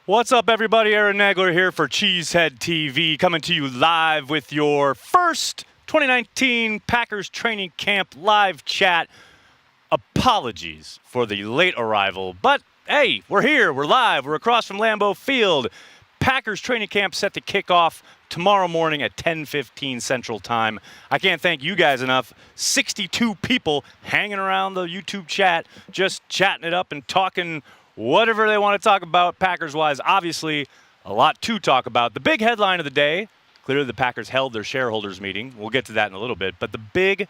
What's up, everybody? Aaron Nagler here for Cheesehead TV, coming to you live with your first 2019 Packers training camp live chat. Apologies for the late arrival, but hey, we're here, we're live, we're across from Lambeau Field. Packers training camp set to kick off tomorrow morning at 10:15 Central Time. I can't thank you guys enough. 62 people hanging around the YouTube chat, just chatting it up and talking whatever they want to talk about Packers-wise. Obviously, a lot to talk about. The big headline of the day, clearly the Packers held their shareholders meeting. We'll get to that in a little bit. But the big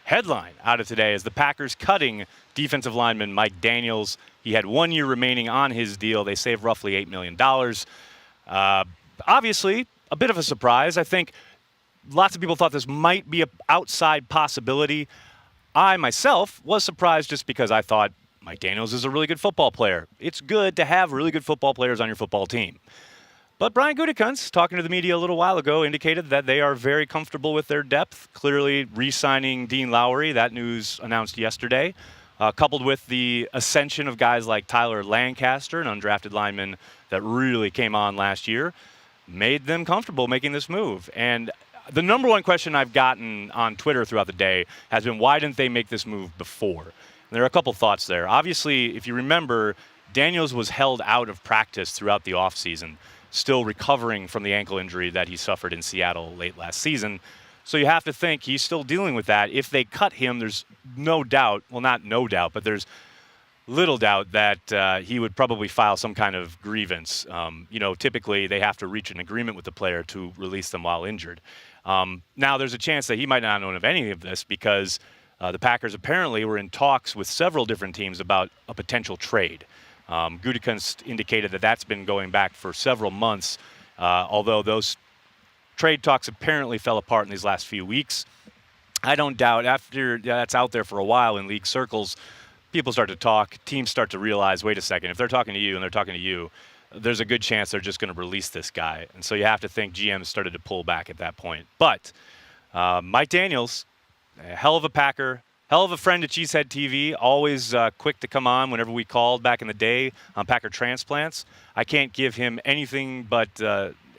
headline out of today is the Packers cutting defensive lineman Mike Daniels. He had 1 year remaining on his deal. They saved roughly $8 million. Obviously, a bit of a surprise. I think lots of people thought this might be an outside possibility. I, myself, was surprised just because I thought Mike Daniels is a really good football player. It's good to have really good football players on your football team. But Brian Gutekunst, talking to the media a little while ago, indicated that they are very comfortable with their depth, clearly re-signing Dean Lowry. That news announced yesterday, coupled with the ascension of guys like Tyler Lancaster, an undrafted lineman that really came on last year, made them comfortable making this move. And the number one question I've gotten on Twitter throughout the day has been, why didn't they make this move before? There are a couple thoughts there. Obviously, if you remember, Daniels was held out of practice throughout the offseason, still recovering from the ankle injury that he suffered in Seattle late last season. So you have to think he's still dealing with that. If they cut him, there's no doubt, well, not no doubt, but there's little doubt that he would probably file some kind of grievance. Typically they have to reach an agreement with the player to release them while injured. Now, there's a chance that he might not know of any of this because the Packers apparently were in talks with several different teams about a potential trade. Gutekunst indicated that that's been going back for several months, although those trade talks apparently fell apart in these last few weeks. I don't doubt after that's out there for a while in league circles, people start to talk, teams start to realize, wait a second, if they're talking to you and they're talking to you, there's a good chance they're just going to release this guy. And so you have to think GM started to pull back at that point. But Mike Daniels, a hell of a Packer, hell of a friend to Cheesehead TV, always quick to come on whenever we called back in the day on Packer Transplants. I can't give him anything but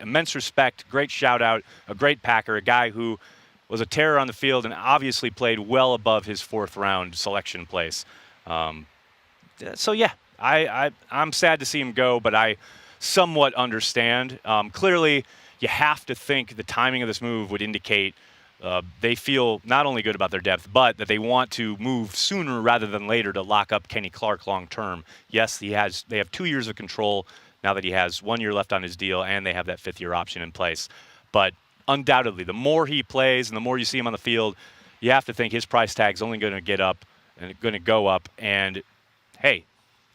immense respect, great shout-out, a great Packer, a guy who was a terror on the field and obviously played well above his fourth-round selection place. I'm sad to see him go, but I somewhat understand. Clearly, you have to think the timing of this move would indicate they feel not only good about their depth, but that they want to move sooner rather than later to lock up Kenny Clark long term. Yes, they have 2 years of control now that he has 1 year left on his deal, and they have that fifth-year option in place. But undoubtedly, the more he plays and the more you see him on the field, you have to think his price tag's only going to get up and going to go up. And hey,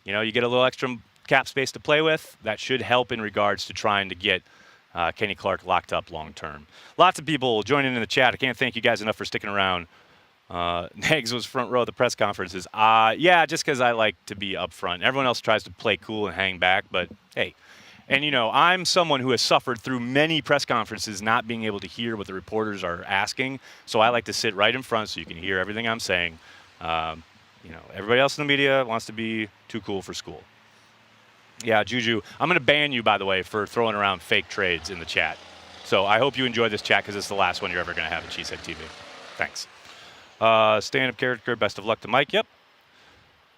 you get a little extra cap space to play with. That should help in regards to trying to get Kenny Clark locked up long term. Lots of people joining in the chat. I can't thank you guys enough for sticking around. Nags was front row at the press conferences. Yeah, just because I like to be up front. Everyone else tries to play cool and hang back, but hey. And I'm someone who has suffered through many press conferences not being able to hear what the reporters are asking, so I like to sit right in front so you can hear everything I'm saying. Everybody else in the media wants to be too cool for school. Yeah, Juju, I'm going to ban you, by the way, for throwing around fake trades in the chat. So I hope you enjoy this chat because it's the last one you're ever going to have at Cheesehead TV. Thanks. Stand-up character, best of luck to Mike. Yep.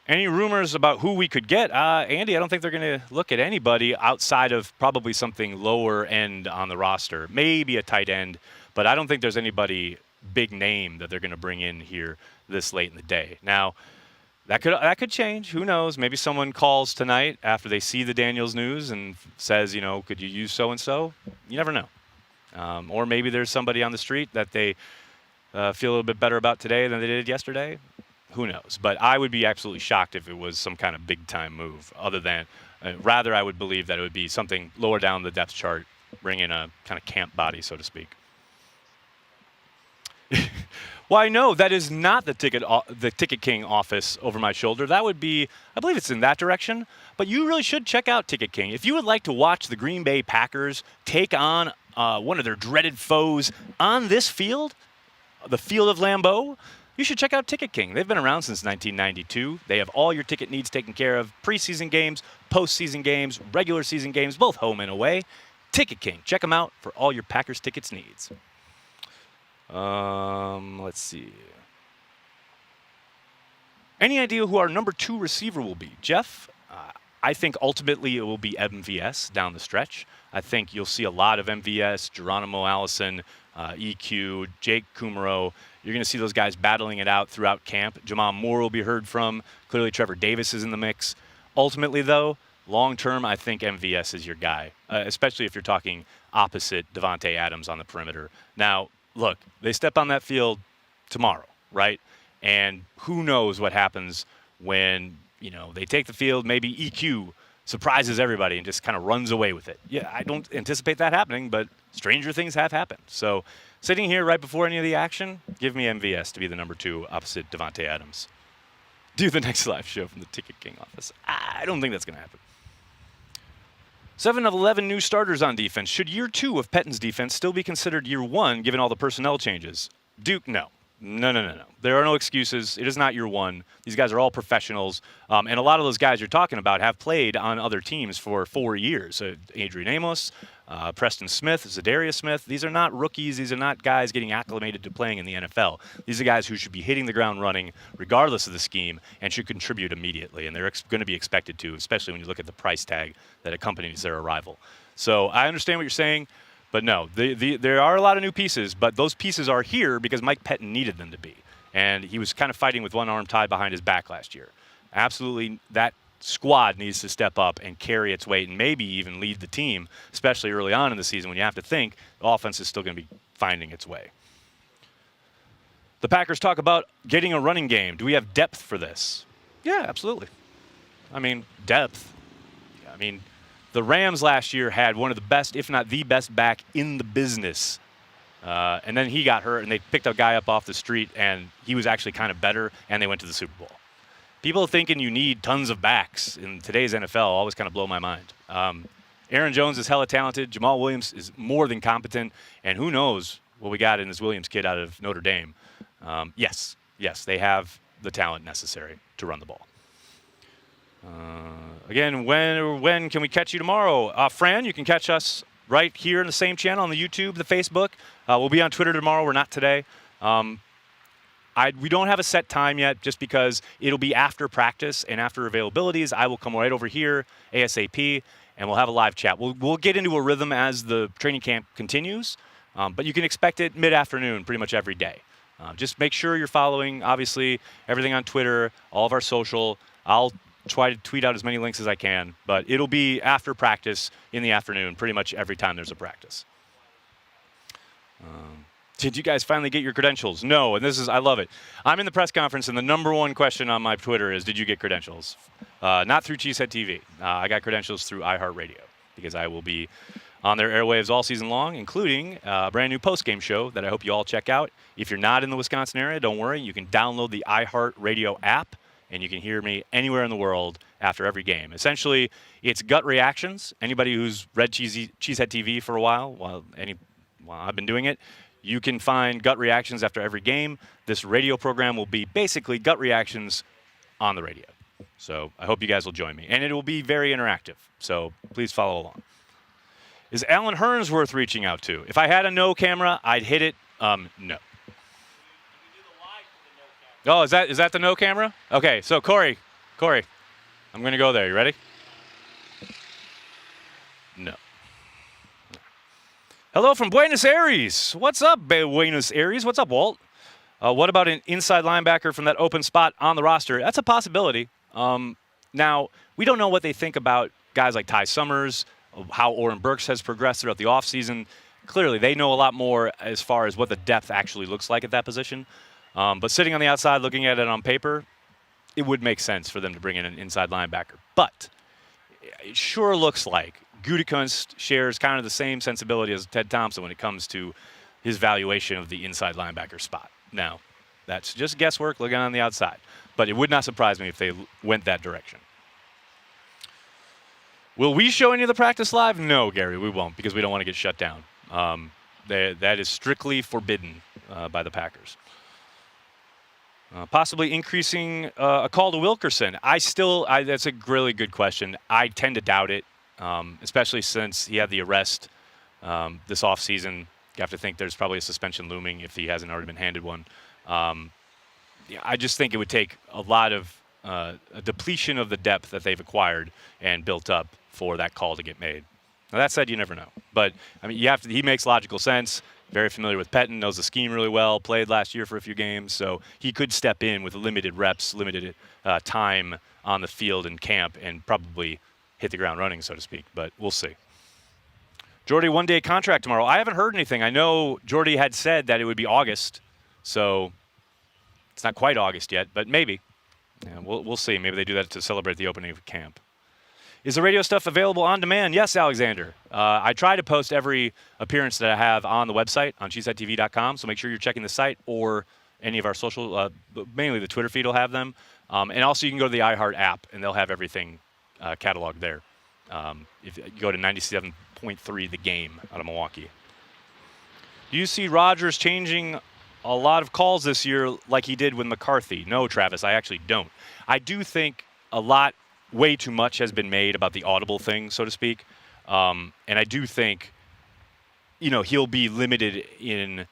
Any rumors about who we could get? Andy, I don't think they're going to look at anybody outside of probably something lower end on the roster. Maybe a tight end, but I don't think there's anybody big name that they're going to bring in here this late in the day. Now, that could change. Who knows? Maybe someone calls tonight after they see the Daniels news and says, could you use so-and-so? You never know. Or maybe there's somebody on the street that they feel a little bit better about today than they did yesterday. Who knows? But I would be absolutely shocked if it was some kind of big-time move. Rather, I would believe that it would be something lower down the depth chart, bring in a kind of camp body, so to speak. Well, I know that is not the Ticket King office over my shoulder. That would be, I believe it's in that direction. But you really should check out Ticket King. If you would like to watch the Green Bay Packers take on one of their dreaded foes on this field, the field of Lambeau, you should check out Ticket King. They've been around since 1992. They have all your ticket needs taken care of. Preseason games, postseason games, regular season games, both home and away. Ticket King. Check them out for all your Packers tickets needs. Let's see. Any idea who our number 2 receiver will be? Jeff, I think ultimately it will be MVS down the stretch. I think you'll see a lot of MVS, Geronimo Allison, EQ, Jake Kumaro. You're going to see those guys battling it out throughout camp. Jamal Moore will be heard from. Clearly Trevor Davis is in the mix. Ultimately, though, long term, I think MVS is your guy, especially if you're talking opposite Devontae Adams on the perimeter. Now, look, they step on that field tomorrow, right? And who knows what happens when, they take the field, maybe EQ surprises everybody and just kind of runs away with it. Yeah, I don't anticipate that happening, but stranger things have happened. So sitting here right before any of the action, give me MVS to be the number 2 opposite Devontae Adams. Do the next live show from the Ticket King office. I don't think that's going to happen. 7 of 11 new starters on defense. Should year 2 of Pettine's defense still be considered year 1 given all the personnel changes? Duke, no. No. There are no excuses. It is not year 1. These guys are all professionals. And a lot of those guys you're talking about have played on other teams for 4 years. Adrian Amos, Preston Smith, Zadarius Smith. These are not rookies. These are not guys getting acclimated to playing in the NFL. These are guys who should be hitting the ground running regardless of the scheme and should contribute immediately. And they're going to be expected to, especially when you look at the price tag that accompanies their arrival. So I understand what you're saying. But no, there are a lot of new pieces, but those pieces are here because Mike Pettin needed them to be. And he was kind of fighting with one arm tied behind his back last year. Absolutely, that squad needs to step up and carry its weight and maybe even lead the team, especially early on in the season when you have to think the offense is still going to be finding its way. The Packers talk about getting a running game. Do we have depth for this? Yeah, absolutely. I mean, depth. I mean, the Rams last year had one of the best, if not the best, back in the business. And then he got hurt, and they picked a guy up off the street, and he was actually kind of better, and they went to the Super Bowl. People thinking you need tons of backs in today's NFL always kind of blow my mind. Aaron Jones is hella talented. Jamal Williams is more than competent, and who knows what we got in this Williams kid out of Notre Dame. Yes, they have the talent necessary to run the ball. Again, when can we catch you tomorrow? Fran, you can catch us right here in the same channel on the YouTube, the Facebook. We'll be on Twitter tomorrow. We're not today. We don't have a set time yet just because it'll be after practice and after availabilities. I will come right over here ASAP, and we'll have a live chat. We'll get into a rhythm as the training camp continues, but you can expect it mid-afternoon pretty much every day. Just make sure you're following, obviously, everything on Twitter, all of our social. I'll try to tweet out as many links as I can, but it'll be after practice in the afternoon pretty much every time there's a practice. Did you guys finally get your credentials? No, and I love it. I'm in the press conference, and the number 1 question on my Twitter is, did you get credentials? Not through Cheesehead TV. I got credentials through iHeartRadio because I will be on their airwaves all season long, including a brand new post-game show that I hope you all check out. If you're not in the Wisconsin area, don't worry. You can download the iHeartRadio app, and you can hear me anywhere in the world after every game. Essentially, it's gut reactions. Anybody who's read Cheesehead TV for a while I've been doing it, you can find gut reactions after every game. This radio program will be basically gut reactions on the radio. So I hope you guys will join me. And it will be very interactive, so please follow along. Is Alan Hearns worth reaching out to? If I had a no camera, I'd hit it. No. Oh, is that the no camera? Okay, so Corey, I'm going to go there. You ready? No. Hello from Buenos Aires. What's up, Buenos Aires? What's up, Walt? What about an inside linebacker from that open spot on the roster? That's a possibility. Now, we don't know what they think about guys like Ty Summers, how Oren Burks has progressed throughout the offseason. Clearly, they know a lot more as far as what the depth actually looks like at that position. But sitting on the outside looking at it on paper, it would make sense for them to bring in an inside linebacker. But it sure looks like Gutekunst shares kind of the same sensibility as Ted Thompson when it comes to his valuation of the inside linebacker spot. Now, That's just guesswork looking on the outside. But it would not surprise me if they went that direction. Will we show any of the practice live? No, Gary, we won't, because we don't want to get shut down. That is strictly forbidden by the Packers. Possibly increasing a call to Wilkerson. That's a really good question. I tend to doubt it, especially since he had the arrest this offseason. You have to think there's probably a suspension looming if he hasn't already been handed one. I just think it would take a lot of a depletion of the depth that they've acquired and built up for that call to get made. Now, that said, you never know. But, I mean, he makes logical sense. Very familiar with Pettin, knows the scheme really well, played last year for a few games, so he could step in with limited reps, limited time on the field in camp, and probably hit the ground running, so to speak. But we'll see. Jordy, one-day contract tomorrow. I haven't heard anything. I know Jordy had said that it would be August, so it's not quite August yet, but maybe. Yeah, we'll see. Maybe they do that to celebrate the opening of camp. Is the radio stuff available on demand? Yes, Alexander. I try to post every appearance that I have on the website, on cheeseheadtv.com, so make sure you're checking the site or any of our social, mainly the Twitter feed will have them. And also you can go to the iHeart app, and they'll have everything cataloged there. If you go to 97.3 The Game out of Milwaukee. Do you see Rodgers changing a lot of calls this year like he did with McCarthy? No, Travis, I actually don't. I do think way too much has been made about the audible thing, so to speak. And I do think, he'll be limited in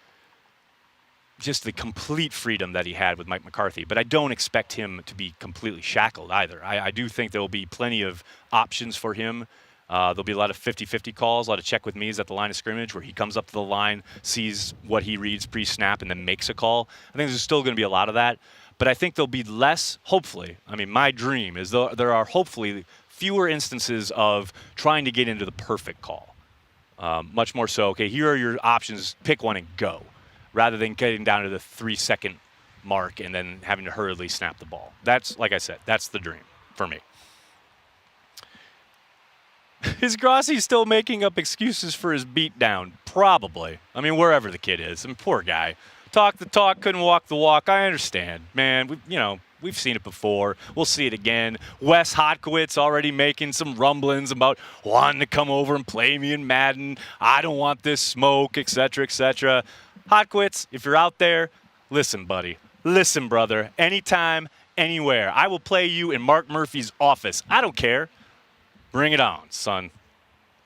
just the complete freedom that he had with Mike McCarthy. But I don't expect him to be completely shackled either. I do think there will be plenty of options for him. There'll be a lot of 50-50 calls, a lot of check with me's at the line of scrimmage where he comes up to the line, sees what he reads pre-snap, and then makes a call. I think there's still going to be a lot of that. But I think there'll be less, hopefully. I mean, my dream is there are hopefully fewer instances of trying to get into the perfect call. Much more so, okay, here are your options, pick one and go, rather than getting down to the 3-second mark and then having to hurriedly snap the ball. That's, like I said, that's the dream for me. Is Grossi still making up excuses for his beatdown? Probably. I mean, wherever the kid is. I mean, poor guy. Talk the talk, couldn't walk the walk. I understand, man. We've seen it before. We'll see it again. Wes Hodkiewicz already making some rumblings about wanting to come over and play me in Madden. I don't want this smoke, etc., etc. Hodkiewicz, if you're out there, listen, buddy. Listen, brother. Anytime, anywhere. I will play you in Mark Murphy's office. I don't care. Bring it on, son,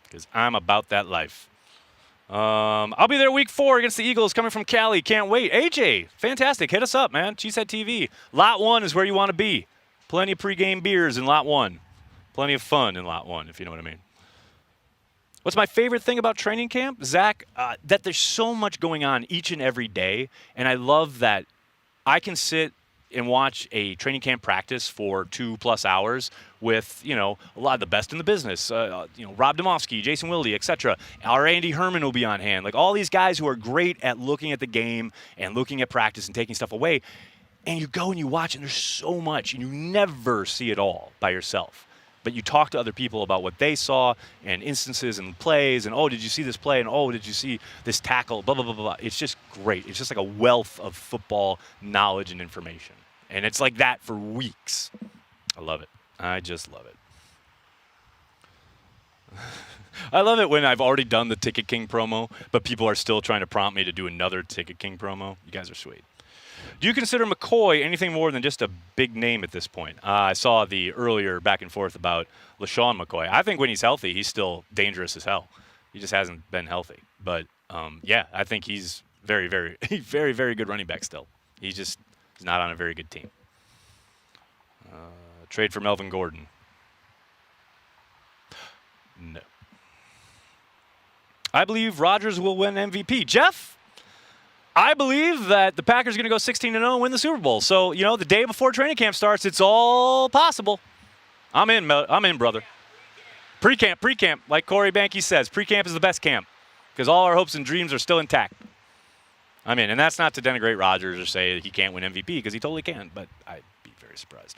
because I'm about that life. I'll be there week 4 against the Eagles coming from Cali. Can't wait. AJ, fantastic. Hit us up, man. Cheesehead TV. Lot 1 is where you want to be. Plenty of pregame beers in Lot 1. Plenty of fun in Lot 1, if you know what I mean. What's my favorite thing about training camp, Zach? That there's so much going on each and every day, and I love that I can sit and watch a training camp practice for 2+ hours with, a lot of the best in the business. Rob Domofsky, Jason Wilde, etc. Our Andy Herman will be on hand. Like all these guys who are great at looking at the game and looking at practice and taking stuff away. And you go and you watch, and there's so much, and you never see it all by yourself. But you talk to other people about what they saw and instances and plays, and, oh, did you see this play? And, oh, did you see this tackle? Blah, blah, blah, blah. It's just great. It's just like a wealth of football knowledge and information. And it's like that for weeks. I love it. I just love it. I love it when I've already done the Ticket King promo, but people are still trying to prompt me to do another Ticket King promo. You guys are sweet. Do you consider McCoy anything more than just a big name at this point? I saw the earlier back and forth about LaShawn McCoy. I think when he's healthy, he's still dangerous as hell. He just hasn't been healthy. But, I think he's very, very, very, very good running back still. He's not on a very good team. Trade for Melvin Gordon. No. I believe Rodgers will win MVP. Jeff, I believe that the Packers are going to go 16-0 and win the Super Bowl. So, the day before training camp starts, it's all possible. I'm in, brother. Pre-camp, like Corey Banke says. Pre-camp is the best camp because all our hopes and dreams are still intact. I'm in, and that's not to denigrate Rodgers or say he can't win MVP because he totally can, but I'd be very surprised.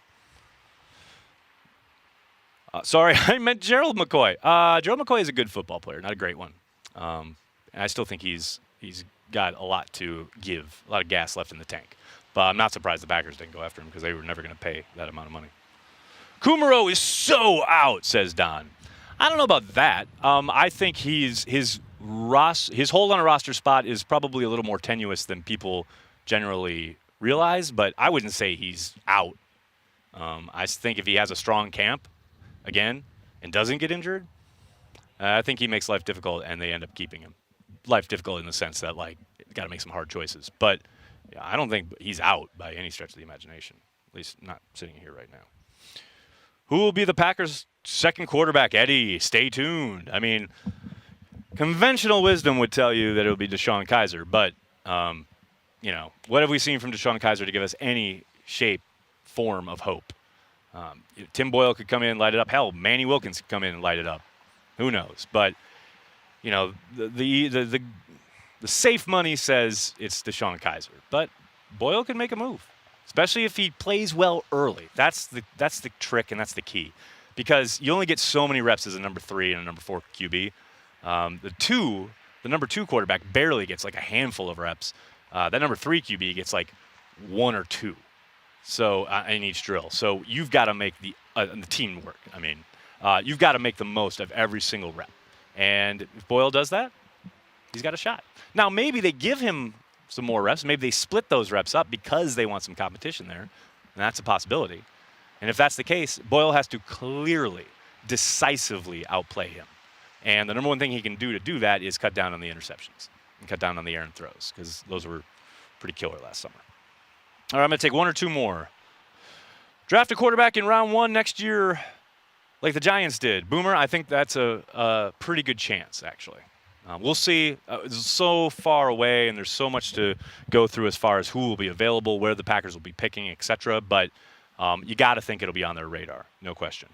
Sorry, I meant Gerald McCoy. Gerald McCoy is a good football player, not a great one. And I still think he's got a lot to give, a lot of gas left in the tank. But I'm not surprised the Packers didn't go after him because they were never going to pay that amount of money. Kumaro is so out, says Don. I don't know about that. I think his hold on a roster spot is probably a little more tenuous than people generally realize, but I wouldn't say he's out. I think if he has a strong camp, again, and doesn't get injured, I think he makes life difficult, and they end up keeping him. Life difficult in the sense that, like, got to make some hard choices. But yeah, I don't think he's out by any stretch of the imagination, at least not sitting here right now. Who will be the Packers' second quarterback? Eddie, stay tuned. I mean, conventional wisdom would tell you that it would be DeShone Kizer, but, what have we seen from DeShone Kizer to give us any shape, form of hope? Tim Boyle could come in and light it up. Hell, Manny Wilkins could come in and light it up. Who knows? But, the safe money says it's DeShone Kizer. But Boyle could make a move, especially if he plays well early. That's the trick, and that's the key. Because you only get so many reps as a number 3 and a number 4 QB. The number 2 quarterback barely gets like a handful of reps. That number 3 QB gets like 1 or 2. So in each drill. So you've got to make the team work. I mean, you've got to make the most of every single rep. And if Boyle does that, he's got a shot. Now, maybe they give him some more reps. Maybe they split those reps up because they want some competition there. And that's a possibility. And if that's the case, Boyle has to clearly, decisively outplay him. And the number one thing he can do to do that is cut down on the interceptions and cut down on the errant throws, because those were pretty killer last summer. All right, I'm going to take 1 or 2 more. Draft a quarterback in round 1 next year like the Giants did. Boomer, I think that's a pretty good chance, actually. We'll see. It's so far away, and there's so much to go through as far as who will be available, where the Packers will be picking, etc. But you got to think it'll be on their radar, no question.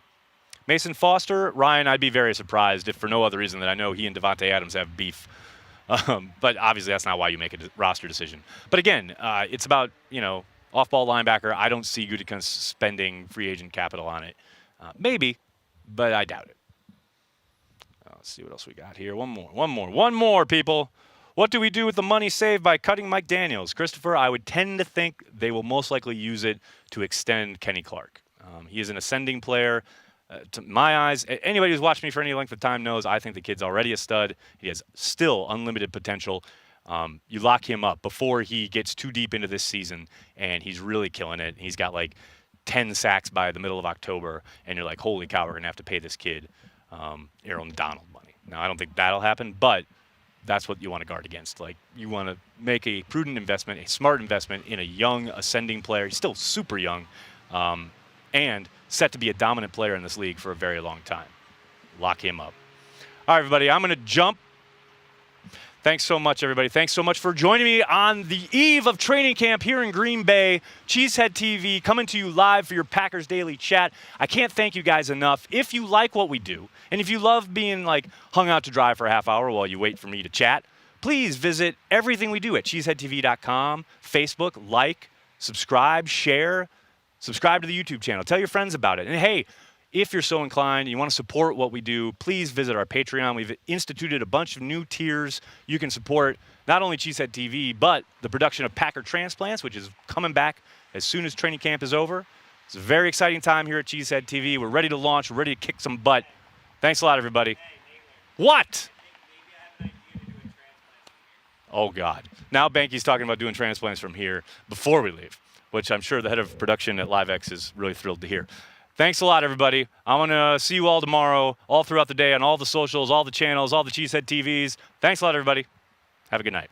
Mason Foster, Ryan, I'd be very surprised if for no other reason that I know he and Devontae Adams have beef. But obviously that's not why you make a roster decision. But again, it's about, off-ball linebacker. I don't see Gutekunst spending free agent capital on it. Maybe, but I doubt it. Let's see what else we got here. One more, people. What do we do with the money saved by cutting Mike Daniels? Christopher, I would tend to think they will most likely use it to extend Kenny Clark. He is an ascending player. To my eyes, anybody who's watched me for any length of time knows I think the kid's already a stud. He has still unlimited potential. You lock him up before he gets too deep into this season, and he's really killing it. He's got like 10 sacks by the middle of October, and you're like, holy cow, we're going to have to pay this kid Aaron Donald money. Now, I don't think that'll happen, but that's what you want to guard against. Like, you want to make a prudent investment, a smart investment in a young, ascending player. He's still super young, and set to be a dominant player in this league for a very long time. Lock him up. All right, everybody, I'm going to jump. Thanks so much, everybody. Thanks so much for joining me on the eve of training camp here in Green Bay. Cheesehead TV coming to you live for your Packers Daily Chat. I can't thank you guys enough. If you like what we do, and if you love being hung out to dry for a half hour while you wait for me to chat, please visit everything we do at cheeseheadtv.com, Facebook, subscribe, share, subscribe to the YouTube channel. Tell your friends about it. And hey, if you're so inclined and you want to support what we do, please visit our Patreon. We've instituted a bunch of new tiers. You can support not only Cheesehead TV, but the production of Packer Transplants, which is coming back as soon as training camp is over. It's a very exciting time here at Cheesehead TV. We're ready to launch. We're ready to kick some butt. Thanks a lot, everybody. What? Oh, God. Now Banky's talking about doing transplants from here before we leave, which I'm sure the head of production at LiveX is really thrilled to hear. Thanks a lot, everybody. I'm going to see you all tomorrow, all throughout the day, on all the socials, all the channels, all the Cheesehead TVs. Thanks a lot, everybody. Have a good night.